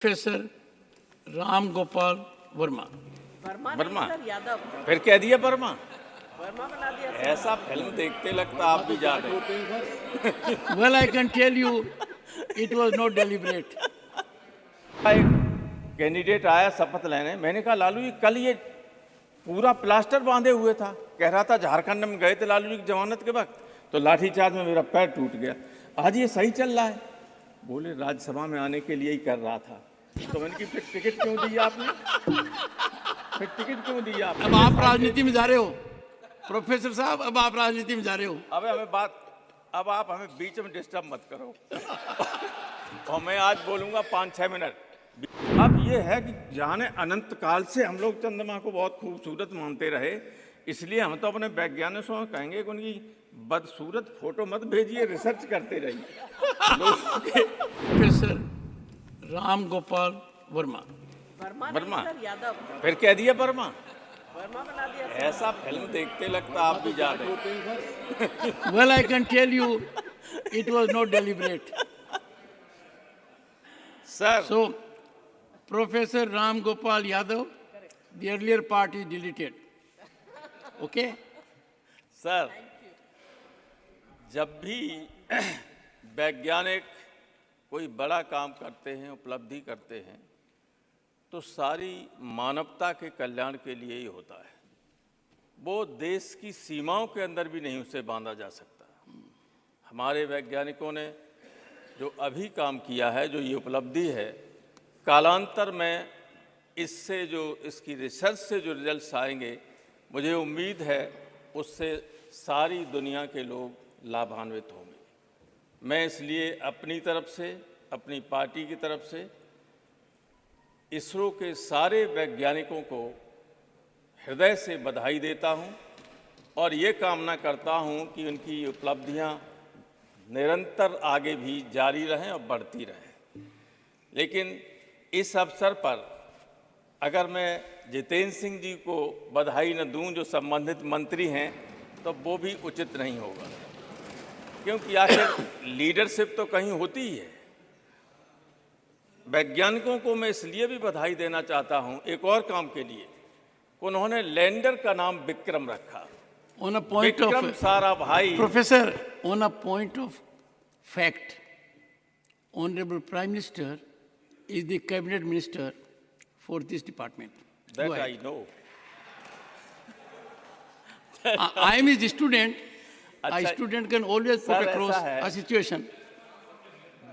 Professor Ram Gopal Verma. Verma फिर कह दिया वर्मा बना दिया। ऐसा फिल्म देखते लगता आप भी जा रहे। Well, I can tell you, it was not deliberate. एक कैंडिडेट आया शपथ लेने, मैंने कहा लालू जी कल ये पूरा प्लास्टर बांधे हुए था, कह रहा था झारखंड में गए थे लालू जी की जमानत के वक्त, तो लाठीचार्ज में मेरा पैर टूट गया। आज ये सही चल रहा है। बोले राज्यसभा में आने के लिए ही कर रहा था। तो मैंने की फिर टिकट क्यों दी आपने? फिर टिकट क्यों दी आपने? अब आप राजनीति में जा रहे हो प्रोफेसर साहब, अब आप राजनीति में जा रहे हो। अब आप हमें बीच में डिस्टर्ब मत करो। और मैं आज बोलूंगा 5-6 मिनट। अब ये है कि जाने अनंत काल से हम लोग चंद्रमा को बहुत खूबसूरत मानते रहे, इसलिए हम तो अपने वैज्ञानिकों से कहेंगे कि उनकी बदसूरत फोटो मत भेजिए, रिसर्च करते रहिए। प्रोफेसर राम गोपाल वर्मा। वर्मा फिर कह दिया वर्मा बना दिया। ऐसा फिल्म देखते लगता आप भी जा रहे। Well, I can tell you, it was not deliberate. Sir So, Professor Ram Gopal Yadav, the earlier part is deleted. Okay? Sir जब भी वैज्ञानिक कोई बड़ा काम करते हैं, उपलब्धि करते हैं, तो सारी मानवता के कल्याण के लिए ही होता है। वो देश की सीमाओं के अंदर भी नहीं उसे बांधा जा सकता। हमारे वैज्ञानिकों ने जो अभी काम किया है, जो ये उपलब्धि है, कालांतर में इससे जो इसकी रिसर्च से जो रिजल्ट्स आएंगे, मुझे उम्मीद है उससे सारी दुनिया के लोग लाभान्वित होंगे। मैं इसलिए अपनी तरफ से, अपनी पार्टी की तरफ से इसरो के सारे वैज्ञानिकों को हृदय से बधाई देता हूं और ये कामना करता हूं कि उनकी उपलब्धियां निरंतर आगे भी जारी रहें और बढ़ती रहें। लेकिन इस अवसर पर अगर मैं जितेंद्र सिंह जी को बधाई न दूं, जो संबंधित मंत्री हैं, तो वो भी उचित नहीं होगा, क्योंकि आखिर लीडरशिप तो कहीं होती ही है। वैज्ञानिकों को मैं इसलिए भी बधाई देना चाहता हूं एक और काम के लिए, उन्होंने लैंडर का नाम विक्रम रखा। On a point of Vikram सारा भाई। Professor, on a point of fact, Honorable Prime Minister is the cabinet minister for this department. That Go I ahead. know. I am his student. A अच्छा, student can always put sir, across ऐसा है। a situation.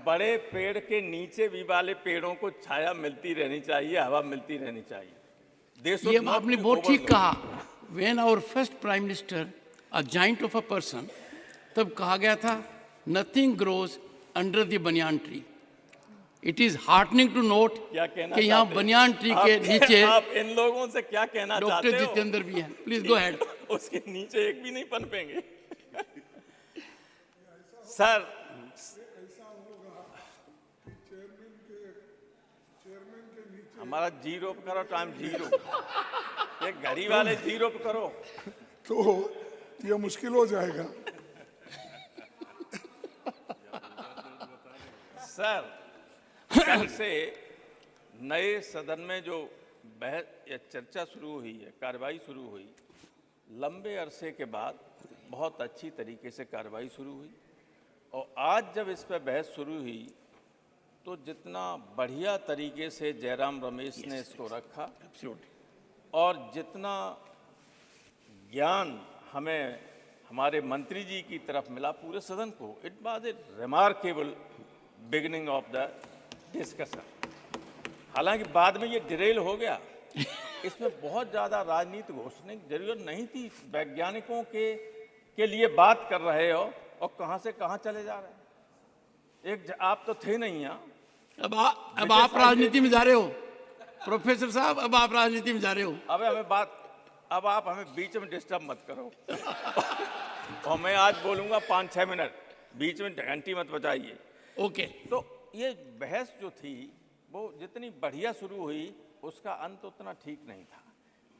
बड़े पेड़ के नीचे भी वाले पेड़ों को छाया मिलती रहनी चाहिए, हवा मिलती रहनी चाहिए। देशों ये आपने बहुत ठीक कहा। When our first Prime Minister, a giant of a person, तब कहा गया था, nothing grows under the banyan tree. It is heartening to note क्या कहना कि यहाँ चाहते हैं? बनियान ट्री के नीचे आप इन लोगों से क्या कहना चाहते डॉक्टर हो? जितेंद्र भी हैं। Please go ahead. उसके नीचे एक भी नहीं पनपेंगे। सर हमारा जीरो पे करो, टाइम जीरो। ये घड़ी वाले जीरो पे करो। तो ये मुश्किल हो जाएगा। सर कल से नए सदन में जो बहस या चर्चा शुरू हुई है, कार्रवाई शुरू हुई, लंबे अरसे के बाद बहुत अच्छी तरीके से कार्रवाई शुरू हुई। और आज जब इस पर बहस शुरू हुई, तो जितना बढ़िया तरीके से जयराम रमेश ने इसको रखा और जितना ज्ञान हमें हमारे मंत्री जी की तरफ मिला पूरे सदन को, it was a remarkable beginning of the discussion. हालांकि बाद में ये डिरेल हो गया, इसमें बहुत ज़्यादा राजनीति घोषणे की जरूरत नहीं थी। वैज्ञानिकों के लिए बात कर रहे हो और कहाँ से कहाँ चले जा रहे हैं। आप तो थे नहीं यहाँ। अब आप राजनीति में जा रहे हो प्रोफेसर साहब, अब आप राजनीति में जा रहे हो। अब आप हमें बीच में डिस्टर्ब मत करो। और मैं आज बोलूंगा 5-6 मिनट, बीच में घंटी मत बजाइए। ओके। तो ये बहस जो थी वो जितनी बढ़िया शुरू हुई, उसका अंत उतना ठीक नहीं था।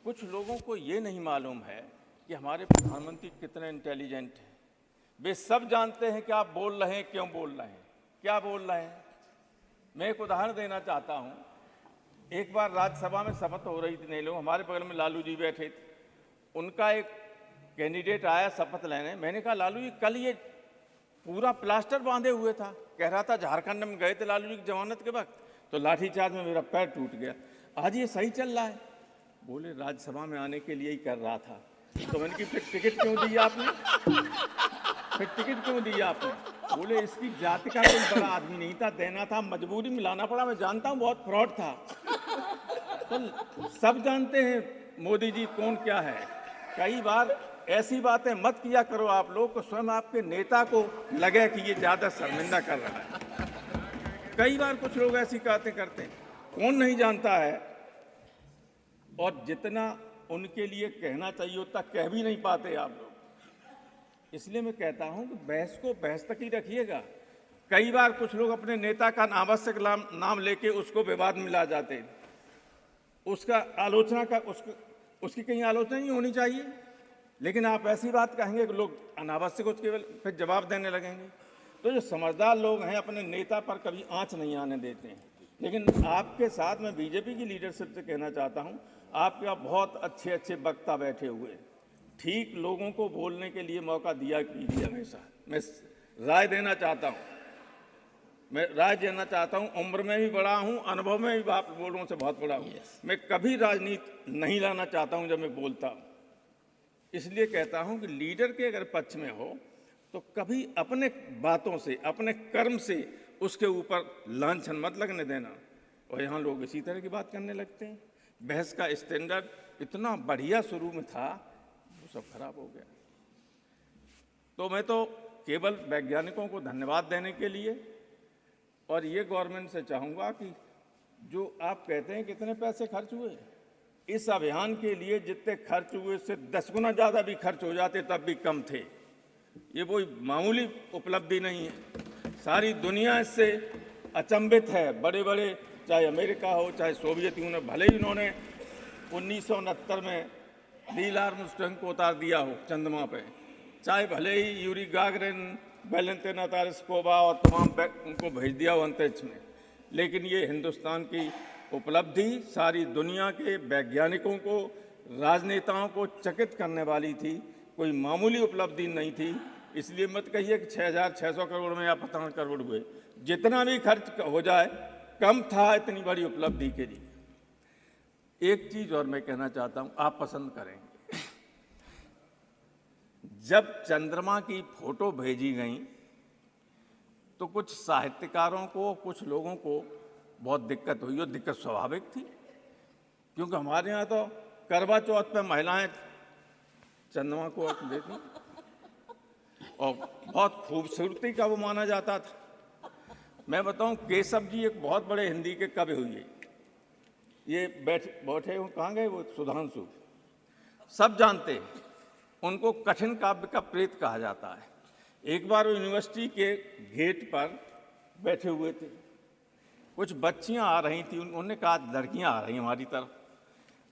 कुछ लोगों को ये नहीं मालूम है कि हमारे प्रधानमंत्री कितने इंटेलिजेंट हैं। वे सब जानते हैं कि आप बोल रहे हैं, क्यों बोल रहे हैं, क्या बोल रहे हैं। मैं एक उदाहरण देना चाहता हूं। एक बार राज्यसभा में शपथ हो रही थी, नहीं लोग हमारे बगल में लालू जी बैठे थे, उनका एक कैंडिडेट आया शपथ लेने। मैंने कहा लालू जी कल ये पूरा प्लास्टर बांधे हुए था, कह रहा था झारखंड में गए थे लालू जी की जमानत के वक्त तो लाठीचार्ज में मेरा पैर टूट गया, आज ये सही चल रहा है। बोले राज्यसभा में आने के लिए ही कर रहा था। तो मैंने कि फिर टिकट क्यों दी आपने, फिर टिकट क्यों दी आपने? बोले इसकी जाति का कोई बड़ा आदमी नहीं था, देना था, मजबूरी में लाना पड़ा। मैं जानता हूँ बहुत फ्रॉड था, तो सब जानते हैं मोदी जी कौन क्या है। कई बार ऐसी बातें मत किया करो आप लोग को स्वयं आपके नेता को लगे कि ये ज्यादा शर्मिंदा कर रहा है। कई बार कुछ लोग ऐसी बातें करते हैं, कौन नहीं जानता है, और जितना उनके लिए कहना चाहिए उतना कह भी नहीं पाते आप लोग। इसलिए मैं कहता हूं कि बहस को बहस तक ही रखिएगा। कई बार कुछ लोग अपने नेता का अनावश्यक नाम लेके उसको विवाद में ला जाते हैं, उसका आलोचना का उसकी कहीं आलोचना नहीं होनी चाहिए, लेकिन आप ऐसी बात कहेंगे कि लोग अनावश्यक उसके फिर जवाब देने लगेंगे। तो जो समझदार लोग हैं अपने नेता पर कभी आंच नहीं आने देते हैं। लेकिन आपके साथ मैं बीजेपी की लीडरशिप से कहना चाहता हूं, आपके यहाँ बहुत अच्छे अच्छे वक्ता बैठे हुए हैं, ठीक लोगों को बोलने के लिए मौका दिया कीजिए हमेशा। मैं राय देना चाहता हूं, उम्र में भी बड़ा हूं, अनुभव में भी आप लोगों से बहुत बड़ा हूं। मैं कभी राजनीति नहीं लाना चाहता हूं जब मैं बोलता हूं। इसलिए कहता हूं कि लीडर के अगर पक्ष में हो तो कभी अपने बातों से, अपने कर्म से उसके ऊपर लांछन मत लगने देना। और यहाँ लोग इसी तरह की बात करने लगते हैं। बहस का स्टैंडर्ड इतना बढ़िया शुरू में था, वो सब खराब हो गया। तो मैं तो केवल वैज्ञानिकों को धन्यवाद देने के लिए और ये गवर्नमेंट से चाहूँगा कि जो आप कहते हैं कितने पैसे खर्च हुए, इस अभियान के लिए जितने खर्च हुए उससे 10 गुना ज़्यादा भी खर्च हो जाते तब भी कम थे। ये कोई मामूली उपलब्धि नहीं है। सारी दुनिया इससे अचंभित है। बड़े बड़े चाहे अमेरिका हो चाहे सोवियत यूनियन, भले ही उन्होंने 1969 में नील आर्मस्ट्रांग को उतार दिया हो चंद्रमा पे, चाहे भले ही यूरी गागरिन, वैलेंटिना तारस्कोवा और तमाम उनको भेज दिया हो अंतरिक्ष में, लेकिन ये हिंदुस्तान की उपलब्धि सारी दुनिया के वैज्ञानिकों को, राजनेताओं को चकित करने वाली थी। कोई मामूली उपलब्धि नहीं थी। इसलिए मत कहिए कि 6,600 करोड़ में या 15 करोड़ हुए, जितना भी खर्च हो जाए कम था इतनी बड़ी उपलब्धि के लिए। एक चीज और मैं कहना चाहता हूं, आप पसंद करेंगे, जब चंद्रमा की फोटो भेजी गई तो कुछ साहित्यकारों को, कुछ लोगों को बहुत दिक्कत हुई। और दिक्कत स्वाभाविक थी, क्योंकि हमारे यहाँ तो करवा चौथ पे महिलाएं चंद्रमा को देती और बहुत खूबसूरती का वो माना जाता था। मैं बताऊं, केशव जी एक बहुत बड़े हिंदी के कवि हुए, ये बैठे हुए कहाँ गए, वो सुधांशु, सब जानते हैं उनको कठिन काव्य का प्रेत कहा जाता है। एक बार वो यूनिवर्सिटी के गेट पर बैठे हुए थे, कुछ बच्चियां आ रही थी, उन्होंने कहा लड़कियां आ रही हैं हमारी तरफ।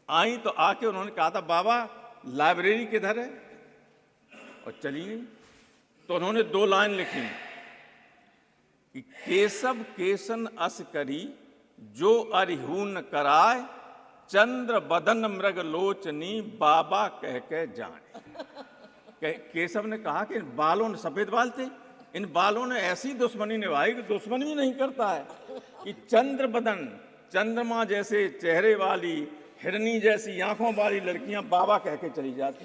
आई तो आके उन्होंने कहा था बाबा लाइब्रेरी किधर है, और चली गई। तो उन्होंने 2 लाइन लिखी कि केशव केसन अस करी जो अरिहून कराय, चंद्र बदन मृग लोचनी बाबा कह के जाने। केशव ने कहा कि इन बालों ने, सफेद बाल थे, इन बालों ने ऐसी दुश्मनी निभाई कि दुश्मन भी नहीं करता है कि चंद्र बदन, चंद्रमा जैसे चेहरे वाली, हिरनी जैसी आंखों वाली लड़कियां बाबा कह के चली जाती।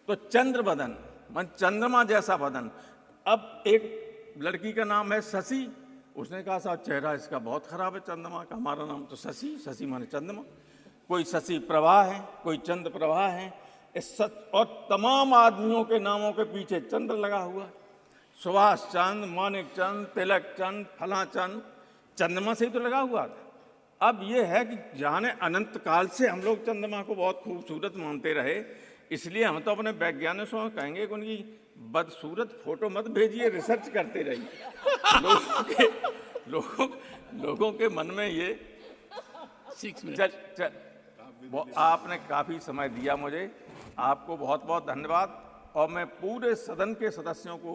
तो चंद्र बदन मन चंद्रमा जैसा बदन। अब एक लड़की का नाम है शशि, उसने कहा साहब चेहरा इसका बहुत खराब है चंद्रमा का, हमारा नाम तो शशि, शशि माने चंद्रमा। कोई शशि प्रभा है, कोई चंद्र प्रभा है, और तमाम आदमियों के नामों के पीछे चंद्र लगा हुआ। सुभाष चंद्र, मानिक चंद, तिलक चंद, फला चंद, चंद्रमा से ही तो लगा हुआ था। अब ये है कि जाने अनंत काल से हम लोग चंद्रमा को बहुत खूबसूरत मानते रहे, इसलिए हम तो अपने वैज्ञानिकों को कहेंगे कि उनकी बदसूरत फोटो मत भेजिए, रिसर्च करते रहिए। लोगों के मन में ये 6 मिनट। आपने काफी समय दिया मुझे, आपको बहुत बहुत धन्यवाद। और मैं पूरे सदन के सदस्यों को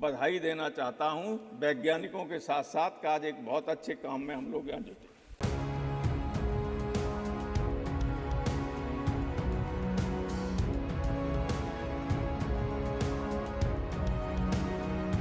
बधाई देना चाहता हूं। वैज्ञानिकों के साथ साथ आज एक बहुत अच्छे काम में हम लोग यहाँ जुटे।